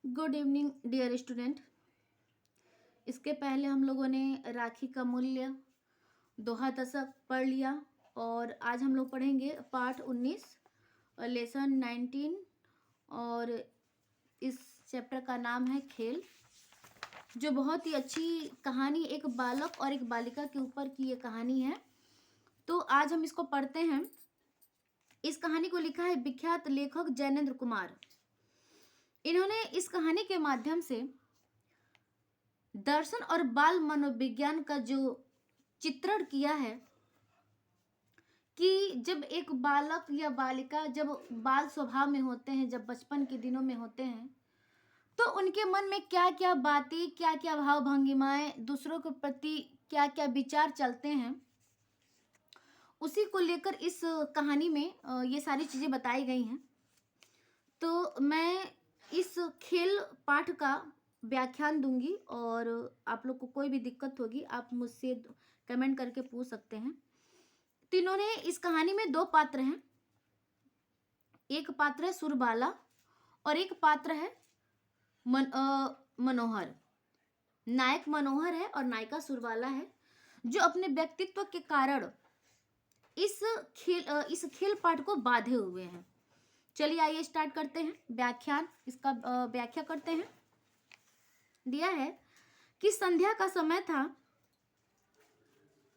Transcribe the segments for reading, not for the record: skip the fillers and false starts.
Good evening dear student. इसके पहले हम लोगों ने राखी का मूल्य, दोहा दशक पढ़ लिया और आज हम लोग पढ़ेंगे पाठ 19 और लेसन 19 और इस चैप्टर का नाम है खेल, जो बहुत ही अच्छी कहानी, एक बालक और एक बालिका के ऊपर की ये कहानी है। तो आज हम इसको पढ़ते हैं। इस कहानी को लिखा है विख्यात लेखक जैनेन्द्र कुमार। इन्होंने इस कहानी के माध्यम से दर्शन और बाल मनोविज्ञान का जो चित्रण किया है कि जब एक बालक या बालिका जब बाल स्वभाव में होते हैं, जब बचपन के दिनों में होते हैं, तो उनके मन में क्या क्या बातें, क्या क्या भाव भंगिमाएं, दूसरों के प्रति क्या क्या विचार चलते हैं, उसी को लेकर इस कहानी में ये सारी चीजें बताई गई हैं। तो मैं इस खेल पाठ का व्याख्यान दूंगी और आप लोग को कोई भी दिक्कत होगी आप मुझसे कमेंट करके पूछ सकते हैं। तो इन्होंने इस कहानी में दो पात्र हैं। एक पात्र है सुरबाला और एक पात्र है मनोहर। नायक मनोहर है और नायिका सुरबाला है, जो अपने व्यक्तित्व के कारण इस खेल पाठ को बांधे हुए हैं। चलिए आइए स्टार्ट करते हैं व्याख्यान। इसका व्याख्या करते हैं। दिया है कि संध्या का समय था।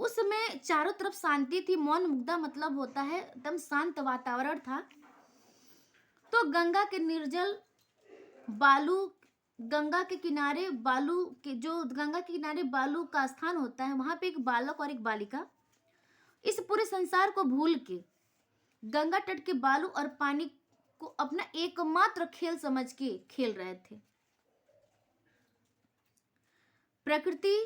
उस समय चारों तरफ शांति थी। मौन मुग्धा मतलब होता है एकदम शांत वातावरण था। तो गंगा के निर्जल बालू, गंगा के किनारे बालू के, जो गंगा के किनारे बालू का स्थान होता है, वहां पे एक बालक और एक बालिका इस पूरे संसार को भूल के गंगा तट के बालू और पानी को अपना एकमात्र खेल समझ के खेल रहे थे। प्रकृति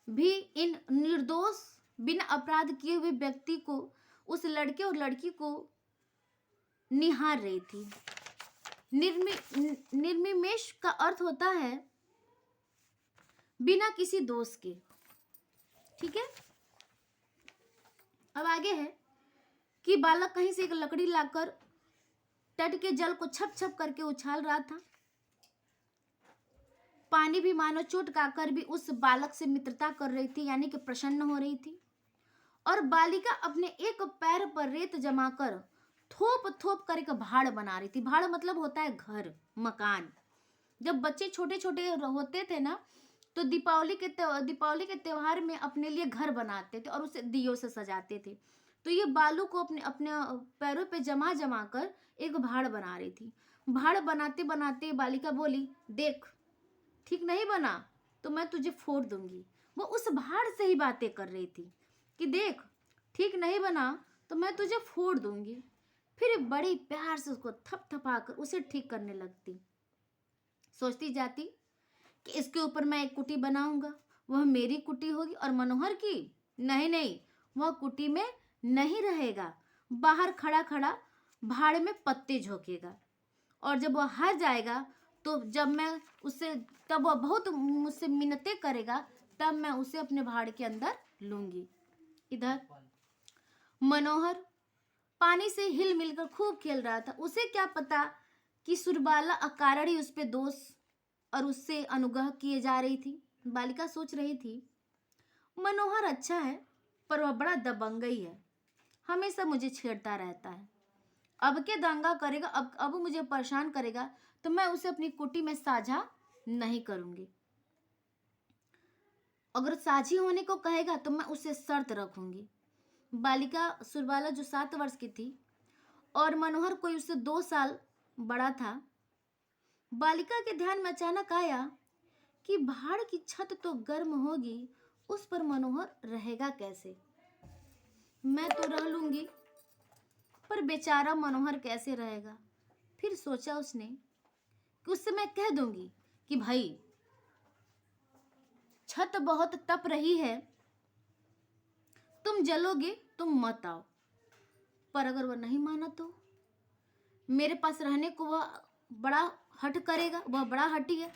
भी इन निर्दोष, बिना अपराध किए हुए व्यक्ति को, उस लड़के और लड़की को निहार रही थी। निर्निमेष का अर्थ होता है बिना किसी दोष के। ठीक है। अब आगे है कि बालक कहीं से एक लकड़ी लाकर तट के जल को छप छप करके उछाल रहा था। पानी भी मानो चोट खाकर भी उस बालक से मित्रता कर रही थी, यानी कि प्रसन्न हो रही थी। और बालिका अपने एक पैर पर रेत जमाकर थोप थोप कर एक भाड़ बना रही थी। भाड़ मतलब होता है घर, मकान। जब बच्चे छोटे छोटे होते थे ना, तो दीपावली के त्योहार में अपने लिए घर बनाते थे और उसे दियों से सजाते थे। तो ये बालू को अपने अपने पैरों पे जमा जमा कर एक भाड़ बना रही थी। भाड़ बनाते बनाते बालिका बोली, देख ठीक नहीं बना तो मैं तुझे फोड़ दूंगी। वो उस भाड़ से ही बातें कर रही थी कि देख ठीक नहीं बना तो मैं तुझे फोड़ दूंगी। फिर बड़ी प्यार से उसको थपथपाकर उसे ठीक करने लगती। सोचती जाती कि इसके ऊपर मैं एक कुटी बनाऊंगा, वह मेरी कुटी होगी। और मनोहर की नहीं नहीं, वह कुटी में नहीं रहेगा, बाहर खड़ा खड़ा भाड़ में पत्ते झोंकेगा। और जब वह हार जाएगा तो जब मैं उससे, तब वह बहुत मुझसे मिन्नतें करेगा, तब मैं उसे अपने भाड़ के अंदर लूंगी। इधर मनोहर पानी से हिल मिलकर खूब खेल रहा था। उसे क्या पता कि सुरबाला अकारण ही उस पे दोष और उससे अनुग्रह किए जा रही थी। बालिका सोच रही थी, मनोहर अच्छा है पर वह बड़ा दबंगई है, हमेशा मुझे छेड़ता रहता है। अब के दंगा करेगा, अब मुझे परेशान करेगा तो मैं उसे अपनी कुटी में साझा नहीं करूंगी। अगर साझी होने को कहेगा तो मैं उसे शर्त रखूंगी। बालिका सुरबाला जो 7 वर्ष की थी और मनोहर कोई उससे 2 साल बड़ा था। बालिका के ध्यान में अचानक आया कि भाड़ की छत तो गर्म होगी, उस पर मनोहर रहेगा कैसे? मैं तो रह लूंगी पर बेचारा मनोहर कैसे रहेगा? फिर सोचा उसने कि उससे मैं कह दूंगी कि भाई छत बहुत तप रही है, तुम जलोगे, तुम मत आओ। पर अगर वह नहीं माना तो मेरे पास रहने को वह बड़ा हट करेगा, वह बड़ा हठी है,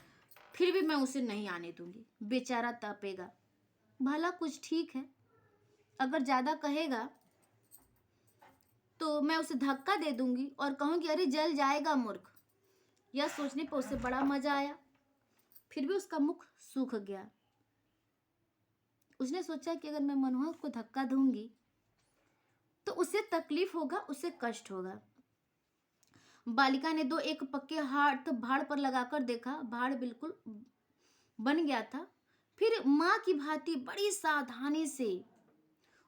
फिर भी मैं उसे नहीं आने दूंगी, बेचारा तपेगा। भला कुछ ठीक है, अगर ज्यादा कहेगा तो मैं उसे धक्का दे दूंगी और कहूंगी अरे जल जाएगा मूर्ख। यह सोचने पर उसे बड़ा मजा आया। फिर भी उसका मुख सूख गया। उसने सोचा कि अगर मैं मनोहर को धक्का दूंगी तो उसे तकलीफ होगा, उसे कष्ट होगा। बालिका ने 2-1 पक्के हाथ भाड़ पर लगाकर देखा, भाड़ बिल्कुल बन गया था। फिर माँ की भांति बड़ी सावधानी से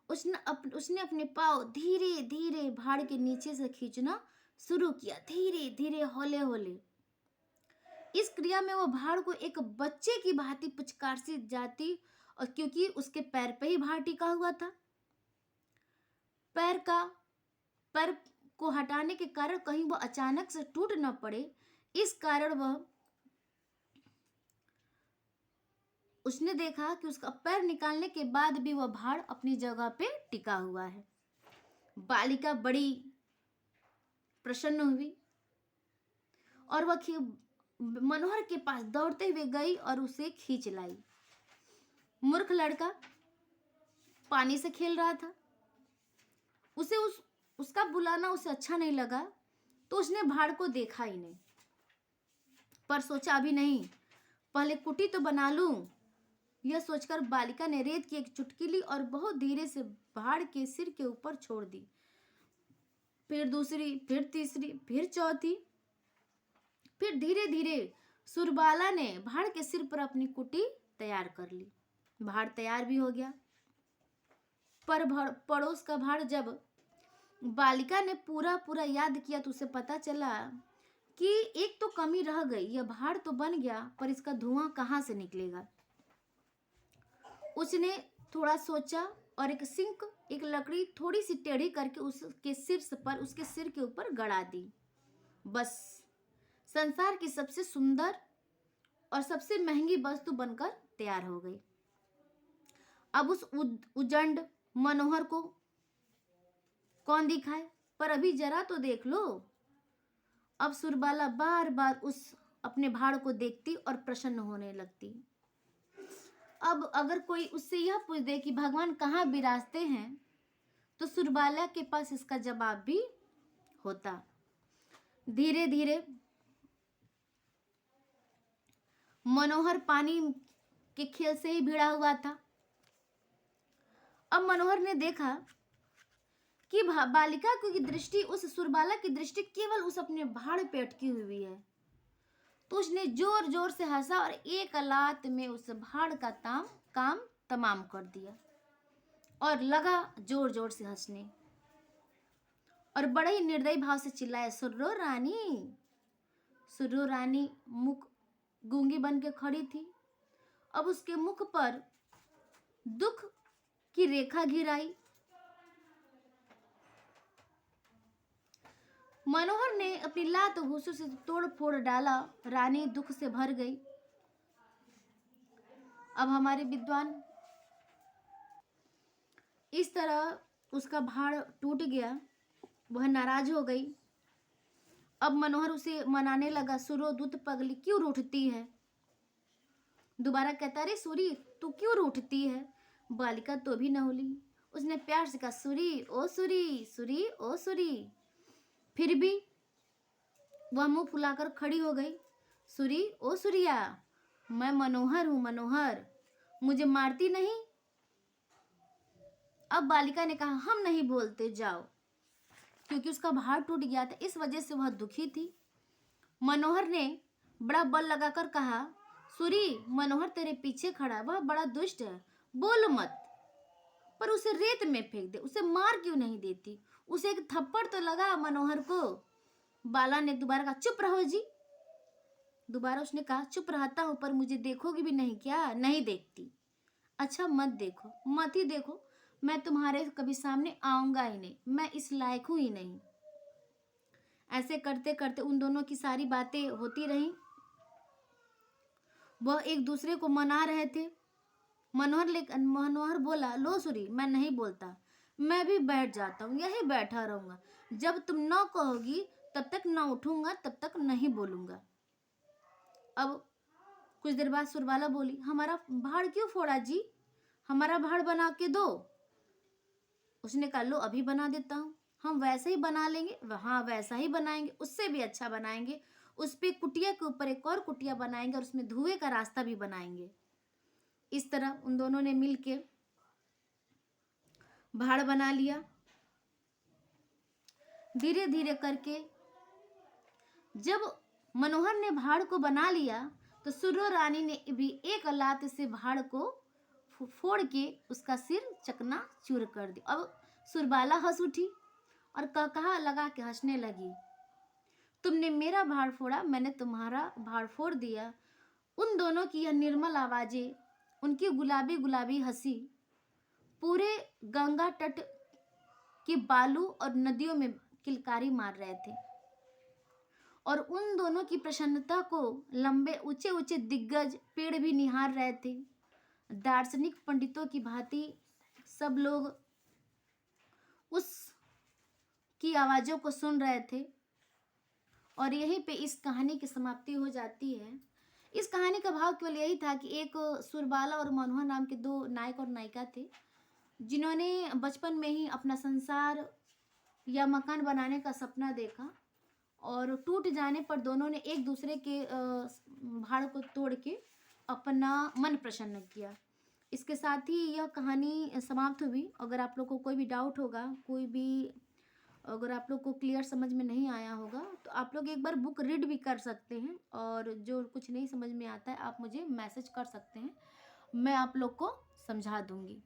उसने अपने पाँव धीरे धीरे भाड़ के नीचे से खींचना शुरू किया, धीरे धीरे, हौले हौले। इस क्रिया में वो भाड़ को एक बच्चे की भांति पुचकार सी जाती, और क्योंकि उसके पैर पे ही भाड़ टिका हुआ था, पैर को हटाने के कारण कहीं वो अचानक से टूट न पड़े, इस कारण उसने देखा कि उसका पैर निकालने के बाद भी वह भाड़ अपनी जगह पे टिका हुआ है। बालिका बड़ी प्रसन्न हुई और वह मनोहर के पास दौड़ते हुए गई और उसे खींच लाई। मूर्ख लड़का पानी से खेल रहा था, उसे उसका बुलाना उसे अच्छा नहीं लगा, तो उसने भाड़ को देखा ही नहीं, पर सोचा अभी नहीं, पहले कुटी तो बना लूं। यह सोचकर बालिका ने रेत की एक चुटकी ली और बहुत धीरे से भाड़ के सिर के ऊपर छोड़ दी। फिर दूसरी, फिर तीसरी, फिर चौथी, फिर धीरे धीरे सुरबाला ने भाड़ के सिर पर अपनी कुटी तैयार कर ली। भाड़ तैयार भी हो गया। पर पड़ोस का भाड़ जब बालिका ने पूरा याद किया तो उसे पता चला कि एक तो कमी रह गई। यह भाड़ तो बन गया, पर इसका धुआं कहाँ से निकलेगा। उसने थोड़ा सोचा और एक लकड़ी थोड़ी सी टेढ़ी करके उसके सिर के ऊपर गड़ा दी। बस संसार की सबसे सुंदर और सबसे महंगी वस्तु बनकर तैयार हो गई। अब उस उजंड मनोहर को कौन दिखाए, पर अभी जरा तो देख लो। अब सुरबाला बार बार उस अपने भाड़ को देखती और प्रसन्न होने लगती। अब अगर कोई उससे यह पूछ दे कि भगवान कहाँ विराजते हैं, तो सुरबाला के पास इसका जवाब भी होता। धीरे धीरे मनोहर पानी के खेल से ही भिड़ा हुआ था। अब मनोहर ने देखा कि बालिका की दृष्टि, उस सुरबाला की दृष्टि केवल उस अपने भाड़ पे अटकी हुई है। तो उसने जोर जोर से हंसा और एक लात में उस भाड़ का काम तमाम कर दिया और लगा जोर जोर से हंसने और बड़े ही निर्दयी भाव से चिल्लाया, सुर्रो रानी। सुर्रो रानी मुख गूंगी बन के खड़ी थी। अब उसके मुख पर दुख की रेखा घिर आई। मनोहर ने अपनी लात घूंसों से तोड़ फोड़ डाला। रानी दुख से भर गई। अब हमारे विद्वान, इस तरह उसका भाड़ टूट गया, वह नाराज हो गई। अब मनोहर उसे मनाने लगा, सुरो दूत पगली क्यों रूठती है। दोबारा कहता, अरे सूरी तू क्यों रूठती है। बालिका तो भी न होली। उसने प्यार से कहा, सूरी ओ सूरी, सूरी ओ सूरी। फिर भी वह मुंह फुलाकर खड़ी हो गई। सूरी ओ सूरिया, मैं मनोहर हूं, मनोहर, मुझे मारती नहीं। अब बालिका ने कहा, हम नहीं बोलते, जाओ। क्योंकि उसका भाड़ टूट गया था, इस वजह से वह दुखी थी। मनोहर ने बड़ा बल लगाकर कहा, सूरी, मनोहर तेरे पीछे खड़ा, वह बड़ा दुष्ट है, बोल मत। पर उसे रेत में फेंक दे, उसे मार क्यों नहीं देती। उसे एक थप्पड़ तो लगा मनोहर को। बाला ने दोबारा कहा, चुप रहो जी। दोबारा उसने कहा, चुप रहता हूं, पर मुझे देखोगी भी नहीं क्या। नहीं देखती। अच्छा मत देखो, मत ही देखो, मैं तुम्हारे कभी सामने आऊंगा ही नहीं, मैं इस लायक हूं ही नहीं। ऐसे करते करते उन दोनों की सारी बातें होती रही। वह एक दूसरे को मना रहे थे। मनोहर बोला, लो सूरी, मैं नहीं बोलता, मैं भी बैठ जाता हूँ, यही बैठा रहूंगा। जब तुम न कहोगी तब तक न उठूंगा, तब तक नहीं बोलूंगा। अब कुछ देर बाद सुरबाला बोली, हमारा भाड़ क्यों फोड़ा जी, हमारा भाड़ बना के दो। उसने कहा, लो अभी बना देता हूँ। हम वैसे ही बना लेंगे। हाँ वैसा ही बनाएंगे, उससे भी अच्छा बनाएंगे। उस पे कुटिया के ऊपर एक और कुटिया बनाएंगे और उसमें धुएं का रास्ता भी बनाएंगे। इस तरह उन दोनों ने मिलके भाड़ बना लिया। धीरे धीरे करके जब मनोहर ने भाड़ को बना लिया तो सुर्रो रानी ने भी एक लात से भाड़ को फोड़ के उसका सिर चकनाचूर कर दिया। अब सुरबाला हंस उठी और कहा लगा के हंसने लगी, तुमने मेरा भाड़ फोड़ा, मैंने तुम्हारा भाड़ फोड़ दिया। उन दोनों की यह निर्मल आवाजें, उनकी गुलाबी गुलाबी हंसी पूरे गंगा तट के बालू और नदियों में किलकारी मार रहे थे। और उन दोनों की प्रसन्नता को लंबे ऊंचे ऊंचे दिग्गज पेड़ भी निहार रहे थे। दार्शनिक पंडितों की भांति सब लोग उस की आवाजों को सुन रहे थे। और यहीं पे इस कहानी की समाप्ति हो जाती है। इस कहानी का भाव केवल यही था कि एक सुरबाला और मनोहर नाम के दो नायक और नायिका थे, जिन्होंने बचपन में ही अपना संसार या मकान बनाने का सपना देखा और टूट जाने पर दोनों ने एक दूसरे के भाड़ को तोड़ के अपना मन प्रसन्न किया। इसके साथ ही यह कहानी समाप्त हुई। अगर आप लोग को कोई भी डाउट होगा, अगर आप लोग को क्लियर समझ में नहीं आया होगा तो आप लोग एक बार बुक रीड भी कर सकते हैं, और जो कुछ नहीं समझ में आता है आप मुझे मैसेज कर सकते हैं, मैं आप लोग को समझा दूंगी।